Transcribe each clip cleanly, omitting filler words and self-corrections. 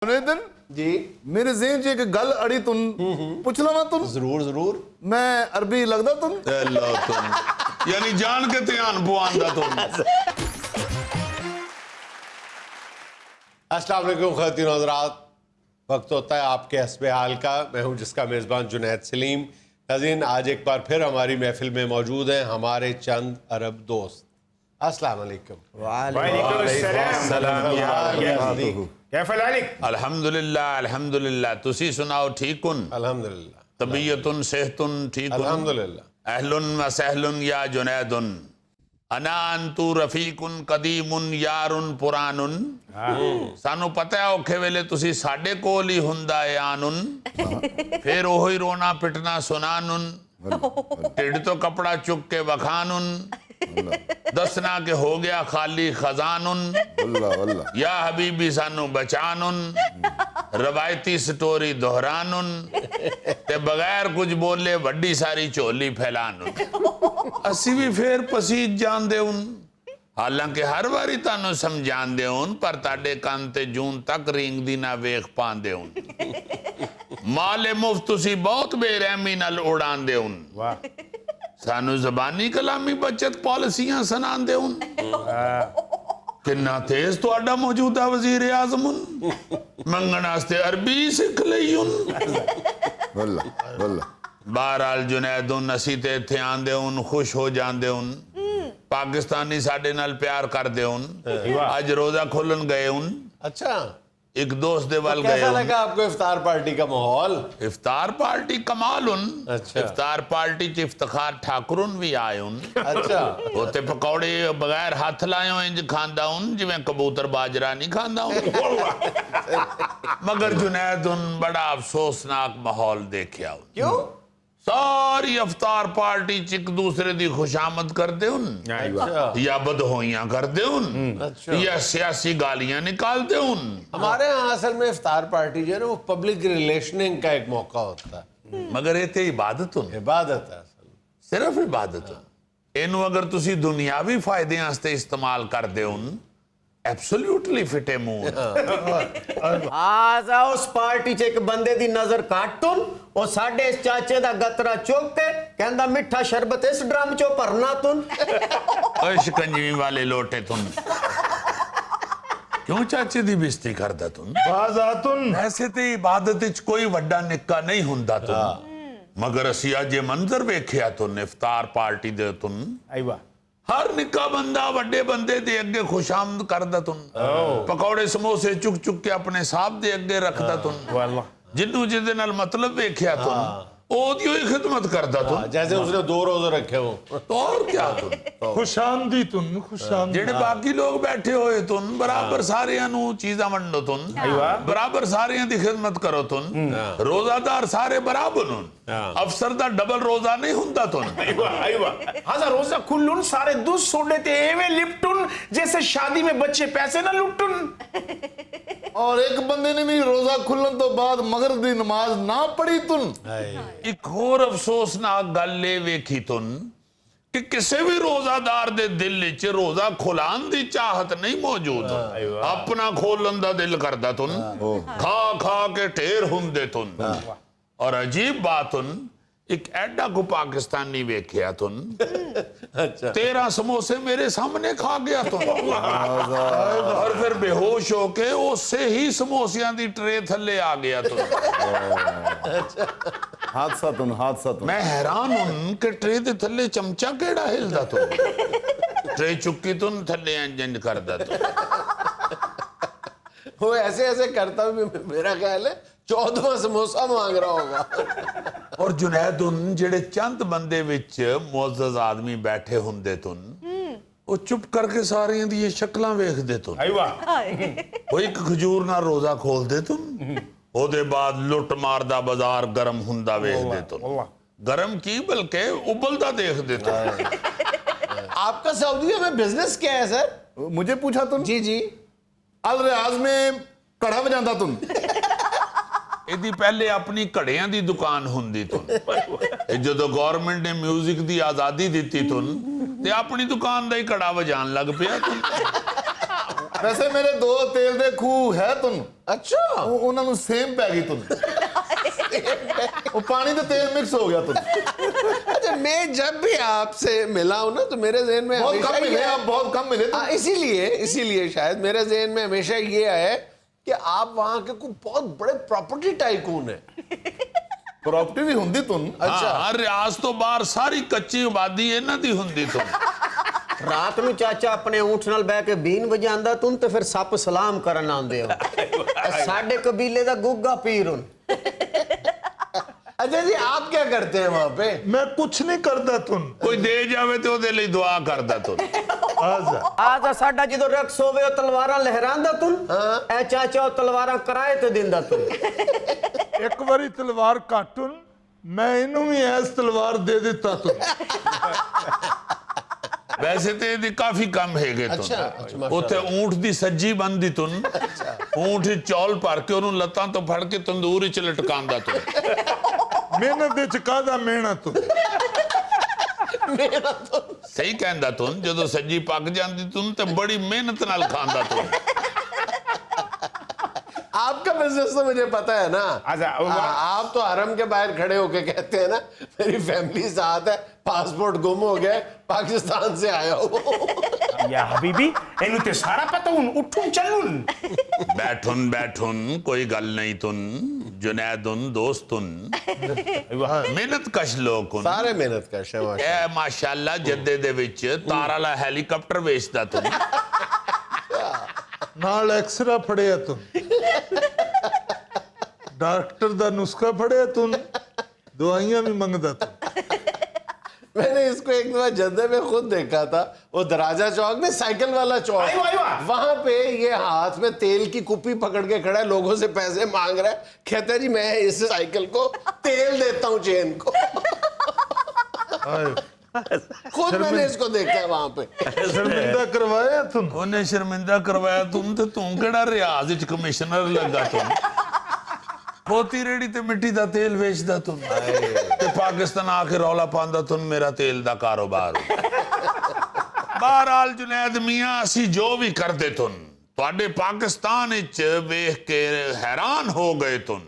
जुनैदन जी मेरे ज़हन च एक गल अड़ी तुन पुछ लवां तुन जरूर जरूर मैं अरबी लगदा तुन लो तुम यानी जान के ध्यान पवांदा तुम। अस्सलाम वालेकुम ख़वातीन हज़रात, वक्त होता है आपके हस्बे हाल का। मैं हूं जिसका मेज़बान जुनैद सलीम। नाज़रीन, आज एक बार फिर हमारी महफिल में मौजूद हैं हमारे चंद अरब दोस्त। अस्सलाम वालेकुम। अल्हम्दुलिल्लाह अल्हम्दुलिल्लाह। तुसी सुनाओ ठीक कुन? अल्हम्दुलिल्लाह तबीयतुन सेहतुन ठीक कुन? अल्हम्दुलिल्लाह। अहलुन व सहलुन या जुनैदुन अना अंतु रफीकुन कदीमुन यारुन पुरानुन। सानू पता है औखे वेले तुसी साडे कोल ही हुंदा है आनुन, फिर ओही रोना पिटना सुनानुन, ढिड तो कपड़ा चुक के वखानुन, दसना के हो गया खाली खजानुन, या हबीबी सानू बचानुन, रवायती स्टोरी दोहरानुन, ते बगैर कुछ बोले वड्डी सारी झोली फैलानुन। असी भी फिर पसीज जांदे उन, हालांकि हर बारी तानू समझांदे उन, पर ताडे कान ते जून तक रींगदी ना वेख पांदे उन। माले मुफ्त तुसी बहुत बेरहमी नाल उड़ांदे उन। सानू जबानी कलामी बचत पॉलिसियां सुनांदे उन। किन्ना तेज तुहाडा मौजूदा वजीर आजम उन, मंगण वास्ते अरबी सिख लई उन। बहरहाल जुनैद उन, असी ते इत्थे आंदे उन, खुश हो जांदे उन। पाकिस्तानी साडे नाल प्यार करदे उन। अज रोजा खोलन गए उन, अच्छा, एक दोस्त दे वल तो गए कैसा उन। लगा आपको इफ्तार पार्टी का माहौल? इफ्तार पार्टी कमाल उन। अच्छा। इफ्तार पार्टी च इफ्तिखार ठाकुरुन भी आए उन। अच्छा होते पकौड़े बगैर हाथ लाए इंज खांदा उन जिवें कबूतर बाजरा नहीं खांदा उन। मगर जुनैद उन बड़ा अफसोसनाक माहौल देखिया उन। क्यों? सारी इफ्तार पार्टी च एक दूसरे दी खुशामद करदे उन, अच्छा या बदहोइयां करदे उन, अच्छा। या सियासी गालियां निकालते उन। हमारे यहाँ असल में इफ्तार पार्टी जो है ना वो पब्लिक रिलेशनिंग का एक मौका होता है, मगर ये ते इबादत उन, इबादत है असल। सिर्फ इबादत उन। इनू अगर तुसी दुनियावी फायदे वास्ते इस्तेमाल करदे उन, एब्सोल्युटली फिटे मून। आजा उस पार्टी च एक बंदे दी नजर काट तुन, ओ साडे इस चाचे दा गतरा चुक के कहंदा मिठा शरबत इस ड्रम चो भरना तुन। ओए शिकंजवी वाले लोटे तुन, क्यों चाचे दी बेइज्जती करदा तुन? बाजातुन ऐसे ते इबादत विच कोई वड्डा निक्का नहीं हुंदा तुन। मगर असी अज ये मंजर वेखिया तुन इफ्तार पार्टी दे तुन, हर निक्का बंदा वड्डे बंदे दे अगे खुशामद करदा तुन। पकौड़े समोसे चुक चुक के अपने साहब दे अगे रखदा तुन। जिन्नू जिदे नाल मतलब वेखिया तुन ओदी ही खिदमत करदा तुन। जैसे उसने 2 रोजे रखे हो। तो और क्या तुन? खुशामदी तुन खुशामदी जेड़े बाकी लोग बैठे होए तुन बराबर सारियां नू चीज़ां वंडो तुन, बराबर सारियां दी खिदमत करो तुन। रोजादार सारे बराबर हुन, अफसर दा डबल रोजा नहीं हुंदा तुन। हाजा रोजा खुल्लुन सारे दूध सोडे ते एवे लिपटुन जैसे शादी में बच्चे पैसे ना लुटुन। और एक बंदे ने भी रोजा खुलन तो बाद मगरिब दी नमाज ना पढ़ी तुन। एक होर अफसोसनाक गल ये वेखी तुन कि किसी भी रोजादार दे दिल विच रोजा खुलान दी चाहत नहीं मौजूद। अपना खोलन दा दिल करदा तुन, खा खा के ढेर हुंदे तुन। और अजीब बात तुन, एक एडा को पाकिस्तानी वेखिया तुन, 13 समोसे मेरे सामने खा गया तुन, और फिर बेहोश होके उससे ही समोसियां दी ट्रे थल्ले आ गया तुन। हादसा तुन मैं हैरान हूं कि ट्रे दे थल्ले चमचा केड़ा हिलदा तुन। ट्रे चुक्की तुन थल्ले इंज करदा तुन। वो ऐसे ऐसे करता भी, मेरा ख्याल है 14वां समोसा मांग रहा होगा। और जुनैद उन जेड़े चंद बंदे विच मुअज़्ज़ज़ आदमी बैठे हुंदे तुन, वो चुप करके सारियां दी शक्लां वेखदे तुन। वो एक खजूर ना रोजा खोलदे तुन, ओदे बाद लुट मारदा बाजार गरम हुंदा वेखदे तुन। गरम की बल्कि उबलदा देखदे तुन। आपका सऊदीया में बिजनेस क्या है सर? मुझे पूछा तुन? जी जी। अल रियाज में कड़ा बजांदा तुन। ਇਹਦੀ ਪਹਿਲੇ ਆਪਣੀ ਘੜਿਆਂ ਦੀ ਦੁਕਾਨ ਹੁੰਦੀ ਤੁਨ। ਇਹ ਜਦੋਂ ਗਵਰਨਮੈਂਟ ਨੇ 뮤직 ਦੀ ਆਜ਼ਾਦੀ ਦਿੱਤੀ ਤੁਨ ਤੇ ਆਪਣੀ ਦੁਕਾਨ ਦਾ ਹੀ ਘੜਾ ਵਜਾਣ ਲੱਗ ਪਿਆ ਤੁਨ। ਵੈਸੇ ਮੇਰੇ ਦੋ ਤੇਲ ਦੇ ਖੂਹ ਹੈ ਤੁਨ अच्छा ਉਹਨਾਂ ਨੂੰ ਸੇਮ ਪੈ ਗਈ ਤੁਨ ਉਹ ਪਾਣੀ ਤੇ ਤੇਲ ਮਿਕਸ ਹੋ ਗਿਆ ਤੁਨ अच्छा मैं जब भी आपसे मिला हूं ना तो मेरे जहन में बहुत हमेशा कम ये मिले है- आप बहुत कम मिले हाँ, इसीलिए शायद मेरे जहन में हमेशा ये है कि आप वहां के कोई बहुत बड़े प्रॉपर्टी टाइकून है। ਪ੍ਰੋਪਰਟੀ ਵੀ ਹੁੰਦੀ ਤੁਨ ਹਾਂ ਰਿਆਜ਼ ਤੋਂ ਬਾਹਰ ਸਾਰੀ ਕੱਚੀ ਆਬਾਦੀ ਇਹਨਾਂ ਦੀ ਹੁੰਦੀ ਤੋਂ ਰਾਤ ਨੂੰ ਚਾਚਾ ਆਪਣੇ ਊਂਠ ਨਾਲ ਬਹਿ ਕੇ ਬੀਨ ਵਜਾਉਂਦਾ ਤੂੰ ਤੇ ਫਿਰ ਸੱਪ ਸਲਾਮ ਕਰਨ ਆਉਂਦੇ ਹੋ ਸਾਡੇ ਕਬੀਲੇ ਦਾ ਗੁੱਗਾ ਪੀਰ ਹੁਣ अच्छा जी आप क्या करते हैं वहां पे? मैं कुछ नहीं करता तुम ਕੋਈ ਦੇ ਜਾਵੇ ਤੇ ਉਹਦੇ ਲਈ ਦੁਆ ਕਰਦਾ ਤੋਂ आजा ਆਜਾ ਸਾਡਾ ਜਦੋਂ ਰਕਸ ਹੋਵੇ ਉਹ ਤਲਵਾਰਾਂ ਲਹਿਰਾਂਦਾ ਤੂੰ ਐ ਚਾਚਾ ਉਹ ਤਲਵਾਰਾਂ ਕਿਰਾਏ ਤੇ ਦਿੰਦਾ ਤੂੰ एक बारी तलवार काटून मैं इनू भी ऐस तलवार दे देता तुम ਵੈਸੇ ਤੇ ਇਹਦੀ ਕਾਫੀ ਕੰਮ ਹੈਗੇ ਅੱਛਾ, ਤੋਂ ਉੱਥੇ ਊਂਠ ਦੀ ਸੱਜੀ ਬੰਦੀ ਤੋਂ ਊਂਠ 'ਚ ਚੌਲ ਭਰ ਕੇ ਉਹਨੂੰ ਲੱਤਾਂ ਤੋਂ ਫੜ ਕੇ ਤੰਦੂਰ 'ਚ ਲਟਕਾਉਂਦਾ ਤੋਂ मेहनत दे चकादा मेहनत तुम ਸਹੀ ਕਹਿੰਦਾ ਤੂੰ ਜਦੋਂ ਸੱਜੀ ਪੱਕ ਜਾਂਦੀ ਤੂੰ ਤੇ ਬੜੀ ਮਿਹਨਤ ਨਾਲ ਖਾਂਦਾ ਤੂੰ आपका बिजनेस तो मुझे पता है ना। अच्छा, आप तो हरम के बाहर खड़े होके कहते हैं ना मेरी फैमिली साथ है, पासपोर्ट गुम हो गया, पाकिस्तान से आया हूँ। या हबीबी ਇਹਨੂੰ ਤੇ ਸਾਰਾ ਪਤਾ ਹੁਣ ਉੱਠੂੰ ਚੱਲੂੰ बैठुन कोई गल नहीं तुन जुनैदुन दोस्तुन मिहनत कश लोकुन सारे मेहनत कर शबाश। ए माशाअल्लाह जद्दे दे विच तार वाला हेलीकॉप्टर बेचदा तुन नाल एक्सरा फड़िया तुम डॉक्टर दा नुस्खा फड़िया तुम दवाइयां भी मंगदा तुम मैंने इसको एक दफा जद्दे में खुद देखा था, वो दराजा चौक में साइकिल वाला चौक, आयो, आयो। वहां पे ये हाथ में तेल की कुप्पी पकड़ के खड़ा है, लोगों से पैसे मांग रहा है, कहता है जी मैं इस साइकिल को तेल देता हूँ चेन को। आए खुद मैंने इसको देखा है वहां पे। शर्मिंदा करवाया तुम ਉਹਨੇ ਸ਼ਰਮਿੰਦਾ ਕਰਵਾਇਆ ਤੂੰ ਤੇ ਤੂੰ ਕਿਹੜਾ ਰਿਆਜ਼ ਵਿੱਚ ਕਮਿਸ਼ਨਰ ਲੱਗਾ ਤੂੰ ਪੋਤੀ ਰੇੜੀ ਤੇ ਮਿੱਟੀ ਦਾ ਤੇਲ ਵੇਚਦਾ ਤੂੰ ਤੇ ਪਾਕਿਸਤਾਨ ਆ ਕੇ ਰੌਲਾ ਪਾਉਂਦਾ ਤੂੰ ਮੇਰਾ ਤੇਲ ਦਾ ਕਾਰੋਬਾਰ ਬਹਰਾਲ ਜੁਨੈਦ ਮੀਆਂ ਅਸੀਂ ਜੋ ਵੀ ਕਰਦੇ ਤੂੰ ਤੁਹਾਡੇ ਪਾਕਿਸਤਾਨ ਵਿੱਚ ਵੇਖ ਕੇ ਹੈਰਾਨ ਹੋ ਗਏ ਤੂੰ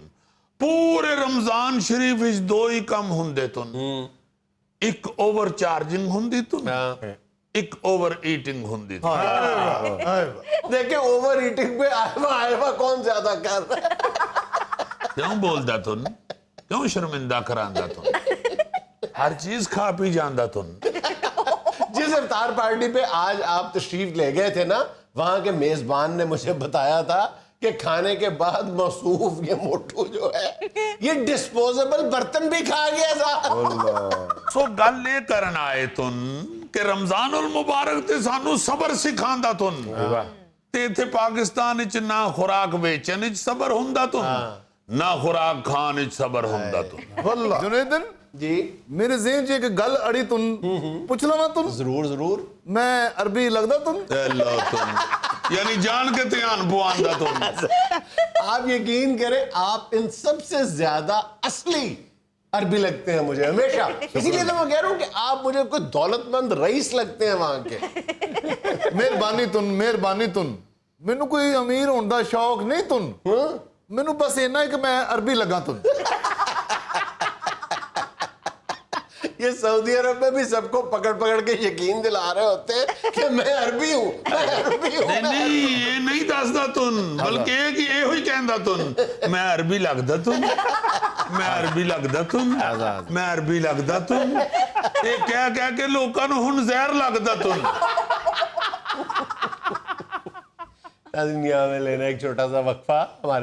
ਪੂਰੇ ਰਮਜ਼ਾਨ ਸ਼ਰੀਫ ਵਿੱਚ ਦੋ ਹੀ ਕੰਮ ਹੁੰਦੇ ਤੂੰ ਇੱਕ ਓਵਰ ਚਾਰजिंग ਹੁੰਦੀ ਤੂੰ ਇੱਕ ਓਵਰ ਈਟਿੰਗ ਹੁੰਦੀ ਤੂੰ आए देखे ओवर ईटिंग पे आयवा कौन ज्यादा कर रहा है। क्यों बोलदा तुन क्यों शर्मिंदा करांदा तुन हर चीज खा पी जांदा तुन जिस इफ्तार पार्टी पे आज आप तशरीफ ले गए थे ना, वहां के मेजबान ने मुझे बताया था कि खाने के बाद मसूफ ये मोटू जो है ये डिस्पोजेबल बर्तन भी खा गया था। सो गल ये करन आए तुन कि रमजानुल मुबारक ते सानू सबर सिखांदा तुन ते इथे पाकिस्तान विच ना खुराक वेचन विच सबर हुंदा तुन ना खुराक खान विच सबर हुंदा तुन वल्ला जुनैदन जी ਮੇਰੇ ਜ਼ਿਹਨ 'ਚ ਇੱਕ ਗੱਲ ਅੜੀ ਤੁਨ ਪੁੱਛ ਲਵਾਂ ਤੁਨ जरूर जरूर। ਮੈਂ ਅਰਬੀ ਲੱਗਦਾ ਤੁਨ अल्लाह तुन यानी जान के ध्यान बुआंदा तुन आप यकीन करें आप इन सबसे ज्यादा असली अरबी लगते हैं मुझे हमेशा, इसीलिए तो मैं कह रहा हूं कि आप मुझे कोई दौलतमंद रईस लगते हैं वहां के। ਮਿਹਰਬਾਨੀ ਤੁਨ ਮੈਨੂੰ ਕੋਈ ਅਮੀਰ ਹੋਣ ਦਾ ਸ਼ੌਕ ਨਹੀਂ ਤੁਨ ਮੈਨੂੰ ਬਸ ਇੰਨਾ ਹੈ ਕਿ ਮੈਂ ਅਰਬੀ ਲੱਗਾ ਤੁਨ ये सऊदी अरब में भी सबको पकड़ पकड़ के यकीन दिला रहे होते हैं कि मैं अरबी हूं, मैं अरबी हूं। नहीं नहीं ये नहीं दसदा तुन बल्कि ये कि ਇਹੋ ਹੀ ਕਹਿੰਦਾ ਤੁਨ ਮੈਂ ਅਰਬੀ ਲੱਗਦਾ ਤੁਨ ਮੈਂ ਅਰਬੀ ਲੱਗਦਾ ਤੁਨ ਮੈਂ ਅਰਬੀ ਲੱਗਦਾ ਤੁਨ ਇਹ ਕਹਿ ਕੇ ਲੋਕਾਂ ਨੂੰ ਹੁਣ ਜ਼ਹਿਰ ਲੱਗਦਾ ਤੁਨ दुनिया में लेना एक छोटा सा वक्फा हमारे